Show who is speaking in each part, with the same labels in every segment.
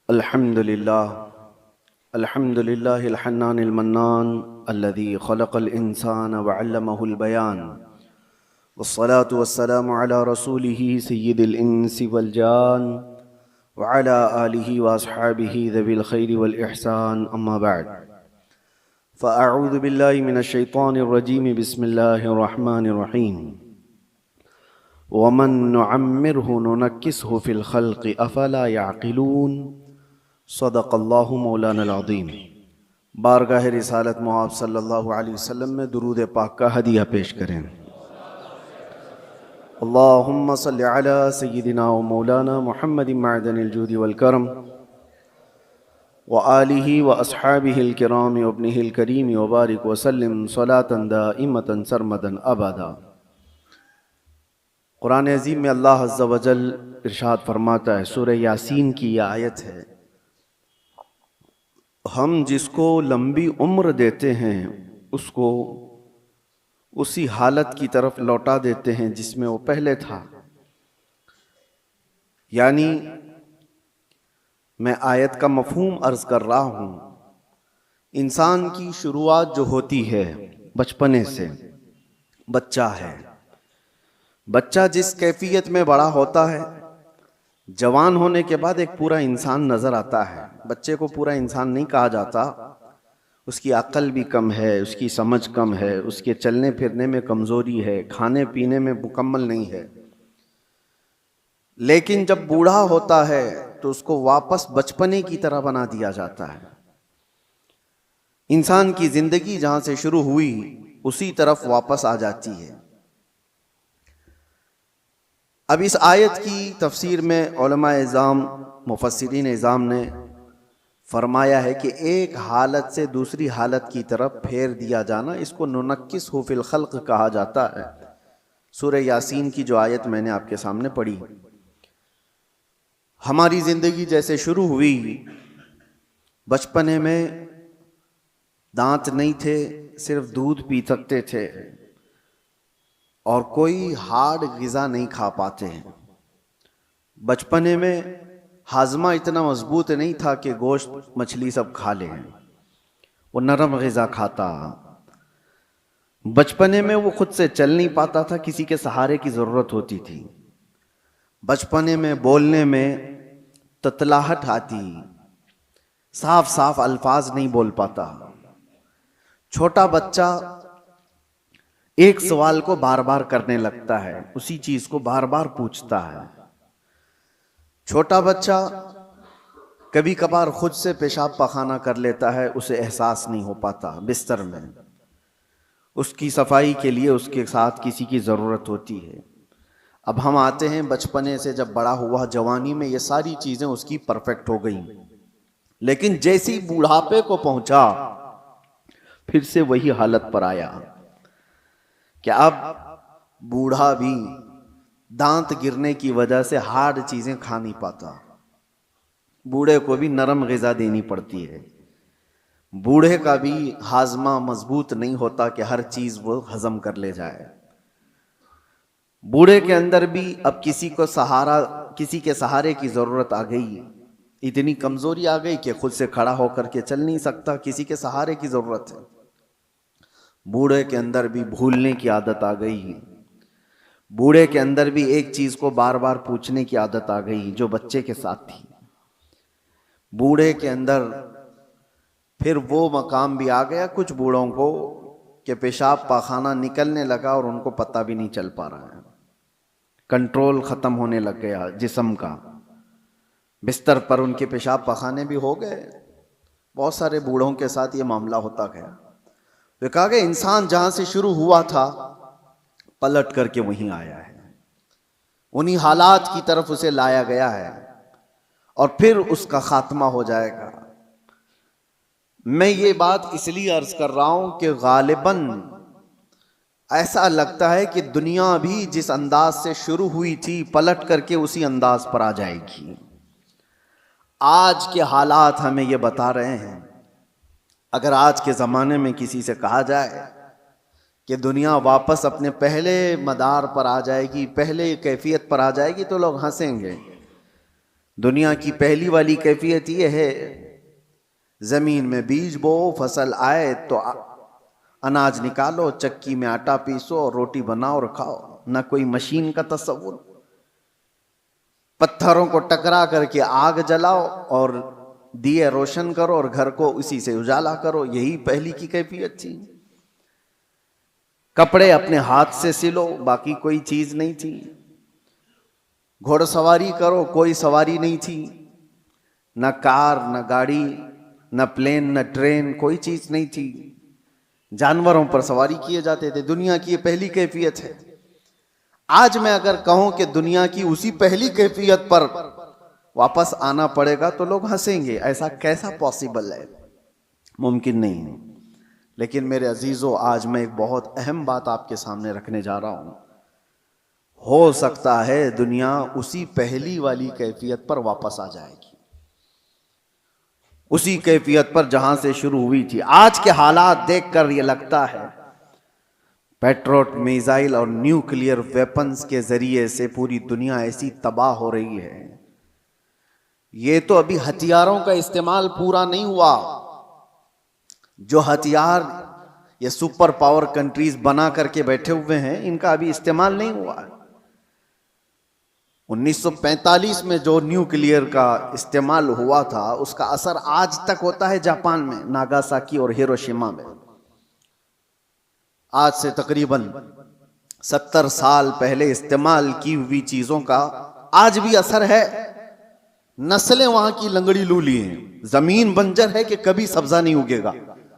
Speaker 1: अल्हम्दुलिल्लाह अल्हम्दुलिल्लाहिल हन्नानिल मन्नान अल्लज़ी खलक़ल इंसान व अल्लमहुल बयान वस्सलातु वस्सलामु अला रसूलिही सय्यिदिल इंसी वल जान व अला आलिही व अस्हाबिही ज़विल खैरि वल इहसान अम्मा बअद फ़अऊज़ु बिल्लाहि मिनश शैतानिर रजीम बिस्मिल्लाहिर रहमानिर रहीम वमन नुअम्मिरहु नुनक्किसहु फ़िल ख़ल्क़ि अफ़ला यअक़िलून सदक़ल्लाहु मौलाना अज़ीम। बारगाह रिसालत मुआब सल्लल्लाहु अलैहि वसल्लम में दुरूद पाक का हदिया पेश करें। अल्लाहुम्मा सल्लि अला सय्यिदिना व मौलाना मुहम्मदिन मअदनिल जूदि वल करम व आलिहि व अस्हाबिहिल किराम व इब्निहिल करीम व बारिक व सल्लिम सलातन दाइमतन सरमदन अबदा। कुरान अज़ीम में अल्लाह अज़्ज़ा व जल इरशाद फरमाता है, सूरह यासीन की यह आयत है, हम जिसको लंबी उम्र देते हैं उसको उसी हालत की तरफ लौटा देते हैं जिसमें वो पहले था। यानी मैं आयत का मफहूम अर्ज कर रहा हूं। इंसान की शुरुआत जो होती है बचपने से, बच्चा है, बच्चा जिस कैफियत में बड़ा होता है, जवान होने के बाद एक पूरा इंसान नजर आता है। बच्चे को पूरा इंसान नहीं कहा जाता, उसकी अक्ल भी कम है, उसकी समझ कम है, उसके चलने फिरने में कमजोरी है, खाने पीने में मुकम्मल नहीं है। लेकिन जब बूढ़ा होता है तो उसको वापस बचपने की तरह बना दिया जाता है। इंसान की जिंदगी जहां से शुरू हुई उसी तरफ वापस आ जाती है। अब इस आयत की तफसीर में उलमाए इज़ाम, मुफस्सिरीन इज़ाम ने फरमाया है कि एक हालत से दूसरी हालत की तरफ फेर दिया जाना, इसको नुनक्किसहु फ़िल ख़ल्क़ कहा जाता है। सूरह यासीन की जो आयत मैंने आपके सामने पढ़ी, हमारी ज़िंदगी जैसे शुरू हुई, बचपने में दांत नहीं थे, सिर्फ दूध पी सकते थे और कोई हार्ड ग़िज़ा नहीं खा पाते हैं। बचपने में हाजमा इतना मजबूत नहीं था कि गोश्त मछली सब खा लें, वो नरम ग़िज़ा खाता। बचपने में वो खुद से चल नहीं पाता था, किसी के सहारे की ज़रूरत होती थी। बचपने में बोलने में ततलाहट आती, साफ साफ अल्फाज नहीं बोल पाता। छोटा बच्चा एक सवाल को बार बार करने लगता है, उसी चीज को बार बार पूछता है। छोटा बच्चा कभी कभार खुद से पेशाब पखाना कर लेता है, उसे एहसास नहीं हो पाता बिस्तर में। उसकी सफाई के लिए उसके साथ किसी की ज़रूरत होती है। अब हम आते हैं बचपने से, जब बड़ा हुआ जवानी में ये सारी चीज़ें उसकी परफेक्ट हो गई, लेकिन जैसी बूढ़ापे को पहुंचा फिर से वही हालत पर आया कि अब बूढ़ा भी दांत गिरने की वजह से हार्ड चीज़ें खा नहीं पाता। बूढ़े को भी नरम ग़िज़ा देनी पड़ती है। बूढ़े का भी हाजमा मजबूत नहीं होता कि हर चीज़ वो हजम कर ले जाए। बूढ़े के अंदर भी अब किसी के सहारे की ज़रूरत आ गई। इतनी कमज़ोरी आ गई कि खुद से खड़ा होकर के चल नहीं सकता, किसी के सहारे की ज़रूरत है। बूढ़े के अंदर भी भूलने की आदत आ गई। बूढ़े के अंदर भी एक चीज़ को बार बार पूछने की आदत आ गई जो बच्चे के साथ थी। बूढ़े के अंदर फिर वो मकाम भी आ गया कुछ बूढ़ों को कि पेशाब पाखाना निकलने लगा और उनको पता भी नहीं चल पा रहा है। कंट्रोल ख़त्म होने लग गया जिस्म का। बिस्तर पर उनके पेशाब पखाने भी हो गए। बहुत सारे बूढ़ों के साथ ये मामला होता गया। वे कहा कि इंसान जहां से शुरू हुआ था पलट करके वहीं आया है, उन्हीं हालात की तरफ उसे लाया गया है और फिर उसका खात्मा हो जाएगा। मैं ये बात इसलिए अर्ज कर रहा हूं कि गालिबन ऐसा लगता है कि दुनिया भी जिस अंदाज से शुरू हुई थी पलट करके उसी अंदाज पर आ जाएगी। आज के हालात हमें ये बता रहे हैं। अगर आज के ज़माने में किसी से कहा जाए कि दुनिया वापस अपने पहले मदार पर आ जाएगी, पहले कैफियत पर आ जाएगी, तो लोग हंसेंगे। दुनिया की पहली वाली कैफियत ये है, जमीन में बीज बो, फसल आए तो अनाज निकालो, चक्की में आटा पीसो और रोटी बनाओ और खाओ। ना कोई मशीन का तस्वुर, पत्थरों को टकरा करके आग जलाओ और दिए रोशन करो और घर को उसी से उजाला करो, यही पहली की कैफियत थी। कपड़े अपने हाथ से सिलो, बाकी कोई चीज नहीं थी। घोड़सवारी करो, कोई सवारी नहीं थी। न कार, न गाड़ी, न प्लेन, न ट्रेन, कोई चीज नहीं थी। जानवरों पर सवारी किए जाते थे। दुनिया की ये पहली कैफियत है। आज मैं अगर कहूं कि दुनिया की उसी पहली कैफियत पर वापस आना पड़ेगा तो लोग हंसेंगे, ऐसा कैसा पॉसिबल है, मुमकिन नहीं है। लेकिन मेरे अजीजों, आज मैं एक बहुत अहम बात आपके सामने रखने जा रहा हूं। हो सकता है दुनिया उसी पहली वाली कैफियत पर वापस आ जाएगी, उसी कैफियत पर जहां से शुरू हुई थी। आज के हालात देखकर यह लगता है पेट्रोट मिसाइल और न्यूक्लियर वेपन्स के जरिए से पूरी दुनिया ऐसी तबाह हो रही है। ये तो अभी हथियारों का इस्तेमाल पूरा नहीं हुआ। जो हथियार ये सुपर पावर कंट्रीज बना करके बैठे हुए हैं, इनका अभी इस्तेमाल नहीं हुआ है। 1945 में जो न्यूक्लियर का इस्तेमाल हुआ था, उसका असर आज तक होता है जापान में, नागासाकी और हिरोशिमा में। आज से तकरीबन 70 साल पहले इस्तेमाल की हुई चीजों का आज भी असर है। नस्लें वहां की लंगड़ी लूली हैं, जमीन बंजर है कि कभी सब्जा नहीं उगेगा।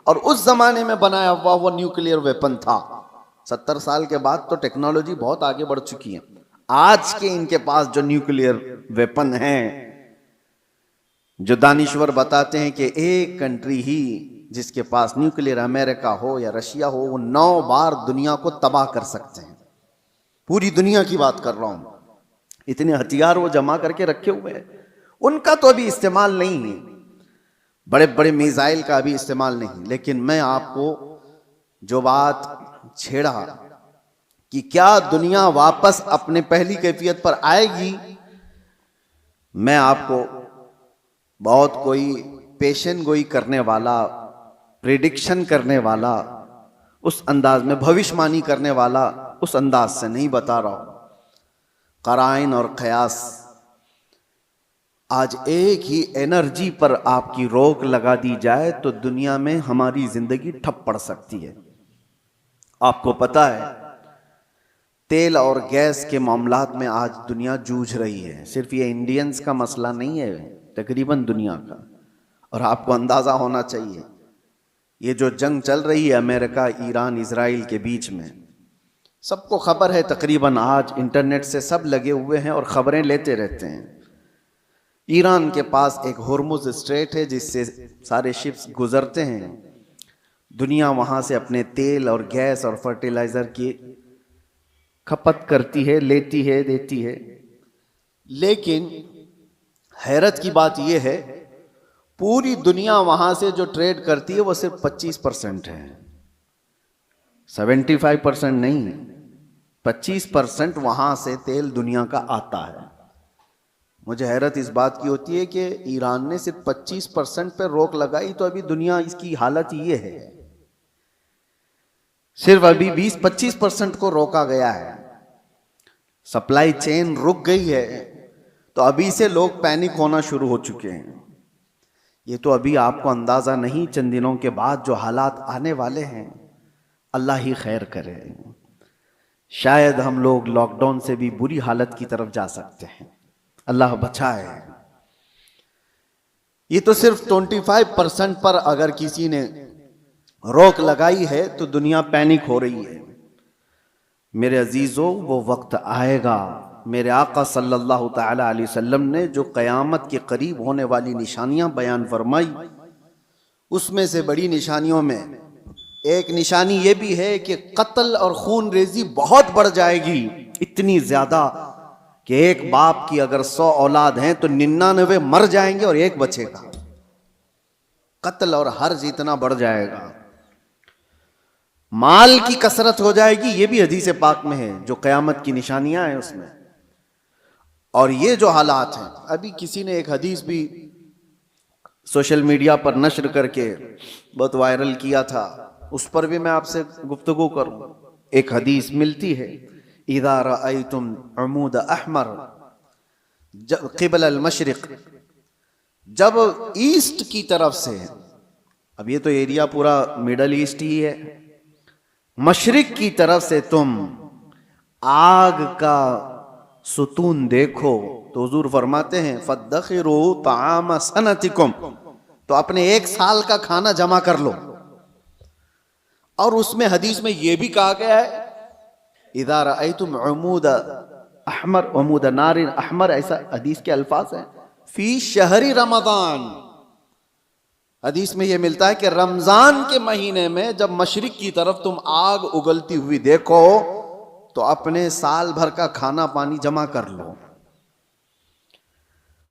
Speaker 1: और उस जमाने में बनाया हुआ वो न्यूक्लियर वेपन था। 70 साल के बाद तो टेक्नोलॉजी बहुत आगे बढ़ चुकी है। आज के इनके पास जो न्यूक्लियर वेपन है, जो दानिश्वर बताते हैं कि एक कंट्री ही जिसके पास न्यूक्लियर, अमेरिका हो या रशिया हो, वो 9 बार दुनिया को तबाह कर सकते हैं। पूरी दुनिया की बात कर रहा हूं। इतने हथियार वो जमा करके रखे हुए हैं, उनका तो अभी इस्तेमाल नहीं है। बड़े बड़े मिसाइल का अभी इस्तेमाल नहीं। लेकिन मैं आपको जो बात छेड़ा कि क्या दुनिया वापस अपने पहली कैफियत पर आएगी, मैं आपको बहुत कोई पेशन गोई करने वाला, प्रेडिक्शन करने वाला, उस अंदाज में भविष्यवाणी करने वाला उस अंदाज से नहीं बता रहा हूं। कराइन और कयास, आज एक ही एनर्जी पर आपकी रोक लगा दी जाए तो दुनिया में हमारी जिंदगी ठप पड़ सकती है। आपको पता है, तेल और गैस के मामलात में आज दुनिया जूझ रही है। सिर्फ ये इंडियंस का मसला नहीं है, तकरीबन दुनिया का। और आपको अंदाजा होना चाहिए, ये जो जंग चल रही है अमेरिका, ईरान, इजराइल के बीच में, सबको खबर है। तकरीबन आज इंटरनेट से सब लगे हुए हैं और खबरें लेते रहते हैं। ईरान के पास एक हुर्मुज स्ट्रेट है जिससे सारे शिप्स गुजरते हैं। दुनिया वहां से अपने तेल और गैस और फर्टिलाइजर की खपत करती है, लेती है, देती है। लेकिन हैरत की बात यह है, पूरी दुनिया वहां से जो ट्रेड करती है वो सिर्फ 25% है, 75% नहीं। 25% वहां से तेल दुनिया का आता है। मुझे हैरत इस बात की होती है कि ईरान ने सिर्फ 25% पर रोक लगाई तो अभी दुनिया इसकी हालत ये है। सिर्फ अभी 20-25% को रोका गया है, सप्लाई चेन रुक गई है, तो अभी से लोग पैनिक होना शुरू हो चुके हैं। ये तो अभी आपको अंदाजा नहीं, चंद दिनों के बाद जो हालात आने वाले हैं, अल्लाह ही खैर करे। शायद हम लोग लॉकडाउन से भी बुरी हालत की तरफ जा सकते हैं, अल्लाह बचाए। ये तो सिर्फ 25% पर अगर किसी ने रोक लगाई है तो दुनिया पैनिक हो रही है। मेरे अजीजों, वो वक्त आएगा, मेरे आका सल्लल्लाहु तआला अलैहि वसल्लम ने जो क़यामत के करीब होने वाली निशानियां बयान फरमाई, उसमें से बड़ी निशानियों में एक निशानी ये भी है कि कत्ल और खून रेजी बहुत बढ़ जाएगी। इतनी ज्यादा कि एक बाप की अगर 100 औलाद हैं तो 99 मर जाएंगे और एक बचेगा। कत्ल और हर्ज इतना बढ़ जाएगा। माल की कसरत हो जाएगी, ये भी हदीस पाक में है, जो क़यामत की निशानियां हैं उसमें। और ये जो हालात हैं, अभी किसी ने एक हदीस भी सोशल मीडिया पर नश्र करके बहुत वायरल किया था, उस पर भी मैं आपसे गुफ्तगू करूं। एक हदीस मिलती है, इज़ा रअयतुम अमूद अहमर क़िबल अल मशरिक़, जब ईस्ट की तरफ से, अब ये तो एरिया पूरा मिडल ईस्ट ही है, मशरिक की तरफ से तुम आग का सुतून देखो तो हुजूर फरमाते हैं फद्दखिरू ताम सनतिकुम, तो अपने एक साल का खाना जमा कर लो। और उसमें हदीस में यह भी कहा गया है इज़ा रअयतुम उमूद अहमर उमूद नार अहमर, ऐसा हदीस के अल्फाज हैं, फी शहरी रमजान। हदीस में यह मिलता है कि रमजान के महीने में जब मशरिक की तरफ तुम आग उगलती हुई देखो तो अपने साल भर का खाना पानी जमा कर लो।